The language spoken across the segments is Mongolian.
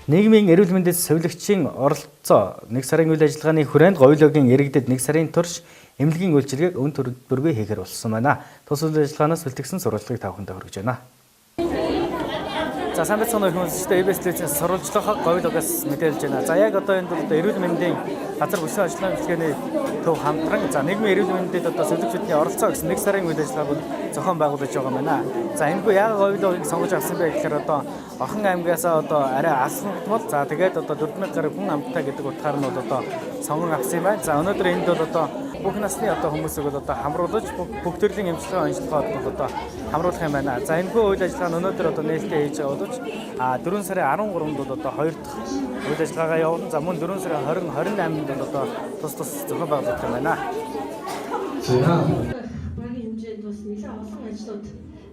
Нийгмийн эрүүл мэндэд сувилагчийн оролцоо 1 сарын үйл ажиллагааны хүрээнд Говьлогийн иргэдэд 1 сарын турш эмнэлгийн үйлчилгээг өн төрөлбөргүй хийхээр болсон байна. Тус үйл ажиллагаанаас үлдгэсэн сурвалжлагыг та бүхэнд хүргэж байна. За сайн байцгаана уу хүмүүстээ EBS телевизээс сурвалжлагыг Говьлогоос мэдээлж байна. За яг одоо энэ бол эрүүл мэндийн газар бүсийн ажлын үйлчилгээний төв хамтран за нийгмийн эрүүл мэндэд одоо сувилагчдын оролцоо гэсэн 1 сарын үйл ажиллагааг зохион байгуулж байгаа юм байна. За энэгүй яг Говьлогийг сонгож авсан бэ гэхээр одоо Охин аймгаасаа одоо арай алсангтмал за тэгээд одоо 4000 гаруй хүн амттай гэдэг утгаар нь бол одоо сонгон авсан юм байна. За өнөөдөр энд бол одоо бүх насны одоо хүмүүсийг бол одоо хамруулж бүх төрлийн эмчилгээ онцлогоод бол одоо хамруулах юм байна. За энэгүй үйл ажиллагаа нь өнөөдөр одоо нээлттэй хийж байгаа боловч 4 сарын 13-нд бол одоо 2 дахь үйл ажиллагаагаа явуулна. За мөн 4 сарын 20, 28-нд бол одоо тус зохион байгуулах юм байна. Багийн хэмжээнд бас нэлээд олон ажлууд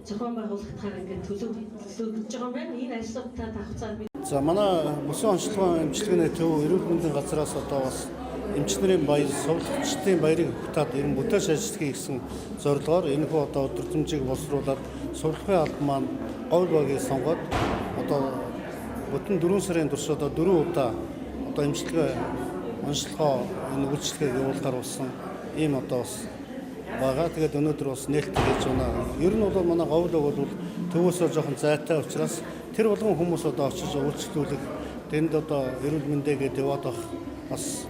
зохион байгуулалтаар ингээд төлөвлөж байгаа юм байна. Энэ ажлуудаа давхцаар бид за манай бүсийн онцлогын эмчилгээний төв эрүүл мэндийн газраас одоо бас эмчнэрийн баяр, сувилагчдын баярыг хутаад ер нь бүтээш ажиллахыг гэсэн зорилгоор энэхүү одоо өдөржмжийг боловсруулад сургалтын албан маань Говьлогийг сонгоод одоо бүтэн 4 сарын турш одоо 4 удаа одоо эмчилгээ онцлогоо энэ үйлчлэгийг явуулахаар болсон ийм одоо бас байгаа. Тэгээд өнөөдөр бас нээлттэй хийж байна. Ер нь бол манай Говьлог бол төвөөсөө жоохон зайтай учраас тэр болгон хүмүүс одоо очиж үйлчлүүлэх тэнд одоо эрүүл мэндэд яваад байх бас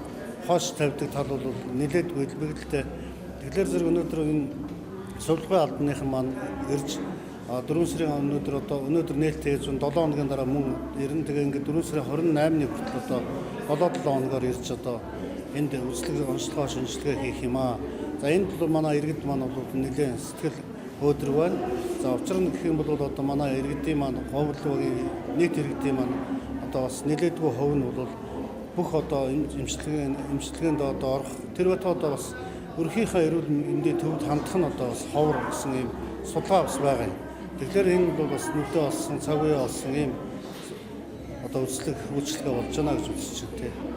хоош тавьдаг тал бол нэлээд бэлбэгдэлтэй. Тэгэхээр зэрэг өнөөдөр энэ сувилгын албаныхан маань ирж 4 сарын өнөөдөр нээлттэй хийж 7 хоногийн дараа мөн ирнэ. Тэгээ ингээд 4 сарын 28-ны хүртэл одоо 7 хоногоор ирж одоо энд үйлчлэг онцлогоо шинжилгээ хийх юм аа. За энд бол манай иргэд маань бол нэлээд сэтгэл өөдрөг байна. За учир нь гэх юм бол одоо манай иргэдийн маань Говьлогийн нийт иргэдийн маань одоо бас нэлээдгүй хувь нь бол бүх одоо эмчилгээнд одоо орох тэр бат одоо бас өрхийнхаа эрүүл мэндийн төвд хандах нь одоо бас ховор гэсэн ийм судалгаа бас байгаа юм. Тэгэхээр энэ бол бас нүдэ олсон, цаг үе олсон ийм одоо үйлчлэг болж байна гэж үзэж байна.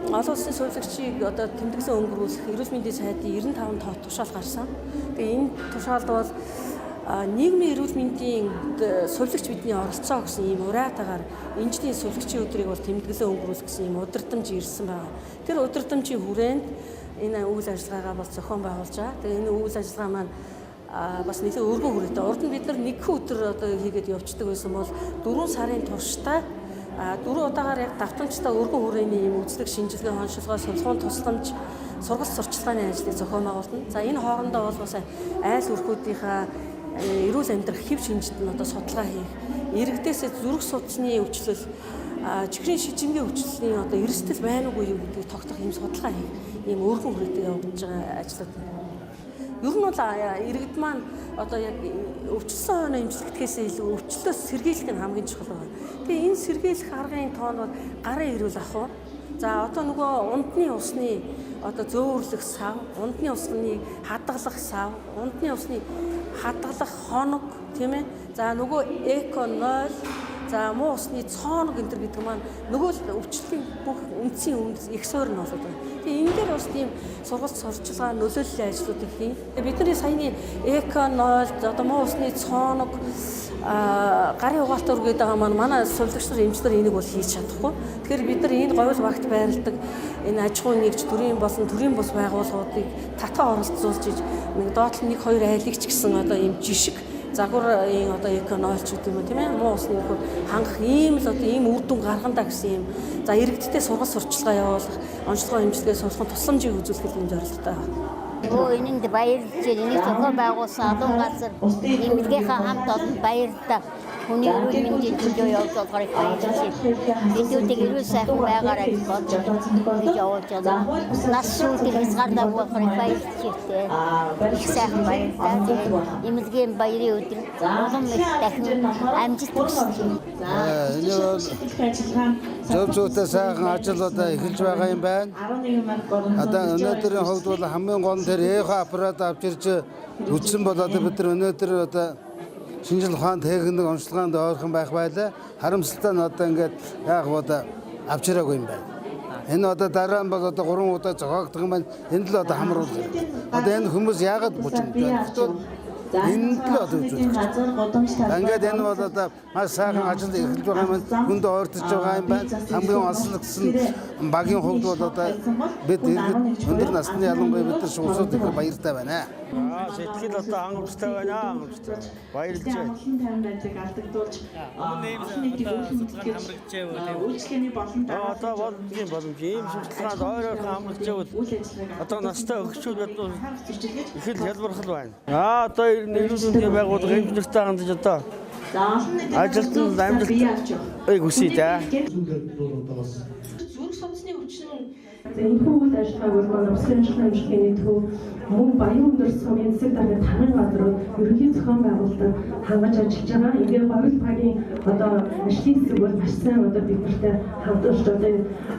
олон улсын сувилагчийг одоо тэмдэглэн өнгөрүүлэх эрүүл мэндийн сайдын 95 тоо тушаал гарсан. Тэгээ энэ тушаалд бол нийгмийн эрүүл мэндийн сувилагч бидний оролцоо гэсэн ийм ураатаагаар энэчний сувилагчийн өдрийг бол тэмдэглэн өнгөрүүлэх гэсэн ийм удирдамж ирсэн байна. Тэр удирдамжийн хүрээнд энэ үйл ажиллагаагаа бол зохион байгуулж байгаа. Тэгээ энэ үйл ажиллагаа маань бас нэлээд өргөн хүрээтэй. Урд нь бид нар нэг өдөр одоо хийгээд явцдаг байсан бол 4 сарын туршдаа 4 удаагаар яг давтамжтай өргөн хүрээний ийм үзлэг шинжилгээ онцлогоо сулгуун тусламж сургалт сурчлагын ажлыг зохион байгуулна. За энэ хоорондоо бол бас айл өрхүүдийнхаа эрүүл амьдрах хэв шинжид нь одоо судалгаа хийх, иргэдээс зүрх судасны өвчлөл, чихрийн шижингийн өвчлөлийн одоо эрсдэл байна уугүй юу гэдгийг тогтоох ийм судалгаа хийх, ийм өргөн хүрээтэй явагдаж байгаа ажлууд байна. Ер нь бол иргэд маань одоо яг өвчлсөн хойно эмчилгэхээс илүү өвчлөөс сэргийлэх нь хамгийн чухал байна. Тэгээ энэ сэргийлэх аргын тоон бол гарын эрүүл ахуй. За одоо нөгөө ундны усны одоо зөөвөрлөх сав, ундны усны хадгалах сав, ундны усны хадгалах хоног тийм ээ. За нөгөө эко 0 за муу усны цооног энэ төр гэдэг маань нөгөө л өвчлөлийн бүх үндсийн үндэс их суурь нь болоод байна. Тэгээ энэ дээр бас тийм сургалт сурчлагаа нөлөөллийн ажлуудыг хийн. Бидний саяны эко 0 одоо муу усны цооног гарын угаалтар гэдэг байгаа маань манай сувилагч нар эмчнэр энийг бол хийж чадахгүй. Тэгэхээр бид нар энд Говьл багт байрладаг энэ аж ахуйн нэгж төрийн болон төрийн бус байгууллагуудыг татаа оролцуулж нэг доотлол 1-2 айлыг ч гэсэн одоо ийм жишг загварын одоо экономич гэдэг юм тийм ээ муу усны хангах ийм л одоо ийм үр дүн гаргандаа гэсэн юм. За иргэдтэй сургалт сурчлагаа явуулах, онцлогоо эмчилгээ суулгах тусламжийг үзүүлэх юм зорилготой байна. Энэнд баярлж энийг зохион байгуулсан алуун газар эмнэлгийнхаа хамт олон баярлалаа. Хүний эрүүл мэндийн төлөө явж байгаарыг баярлаж байна. Эндүүдийг эрүүл сайхан байгаарай гэж бодож явуулж байна. Нас шүүдэр хязгаарлаагүй байхыг баярлаж байна. Их сайхан баярлалаа. Тэгээд эмнэлгийн баярын өдөр улам их дахин амжилт хүсье. Энэ бол зөв зөвтэй сайхан ажлуудаа эхэлж байгаа юм байна. Одоо өнөөдрийн хувьд бол хамгийн гол нь тэр эко аппарат авч ирж үтсэн болоод бид нар өнөөдөр одоо шинжил ухаан техник онцлогоонд ойрхон байх байлаа. Харамсалтай нь одоо ингээд яг одоо авч ирээгүй юм байна. Энэ одоо дараа нь бол одоо 3 удаа зохиогдох юм байна. Энд л одоо хамруулах. Одоо энэ хүмүүс яагаад бужигдж байна? энд л одоо үзүүлж байна. Ингээд энэ бол одоо маш сайхан ажил эхэлж байгаа юм. Хүнд ойртож байгаа юм байна. Хамгийн онцлогдсон багийн хувьд бол одоо бид өндөр насны ялангуяа бид нар шуусууд их баяртай байна. Сэтгэл одоо хангамжтай байна. Баярлж байна. Үйлчлэгээний боломж Одоо боломж ийм судалгаанд ойройхон хамрагч явал одоо настай өгчүүд бодвол их л хялбархал байна. Одоо эрүүл мэндийн байгууллага инженертэй хандаж одоо ажилтнууд амжилт хүсье да. зүрх судасны өвчин энэ үйл ажиллагааг бол манай Улсын ажиллагааны хэмжээний төв мөн Баян өндөр сумын засаг даргын танай газрууд ерөнхий зохион байгуулалт хангаж ажиллаж байгаа. Ингээд Горил багийн одоо ажлын хэсэг бол маш сайн одоо бид нартай хамтарч одоо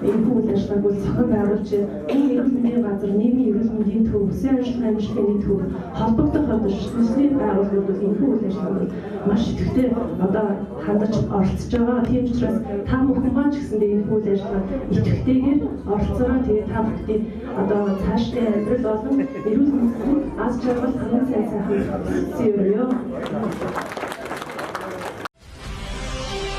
энэ үйл ажиллагааг бол зохион байгуулж энэ эрүүл мэндийн газар нийгмийн эрүүл мэндийн төв Улсын ажиллагааны хэмжээний төв холбогдох одоо төслийн байгууллагууд энэ үйл ажиллагааг маш идэвхтэй одоо хандаж оролцож байгаа. Тийм учраас та бүхэн маань ч гэсэндээ энэ үйл ажиллагааг идэвхтэйгээр оролцоороо тэгээд та бүхний одоо цаашдын амьдрал болон эрүүл мэндийн аз жаргал хамгийн сайн сайхан зүйрөө.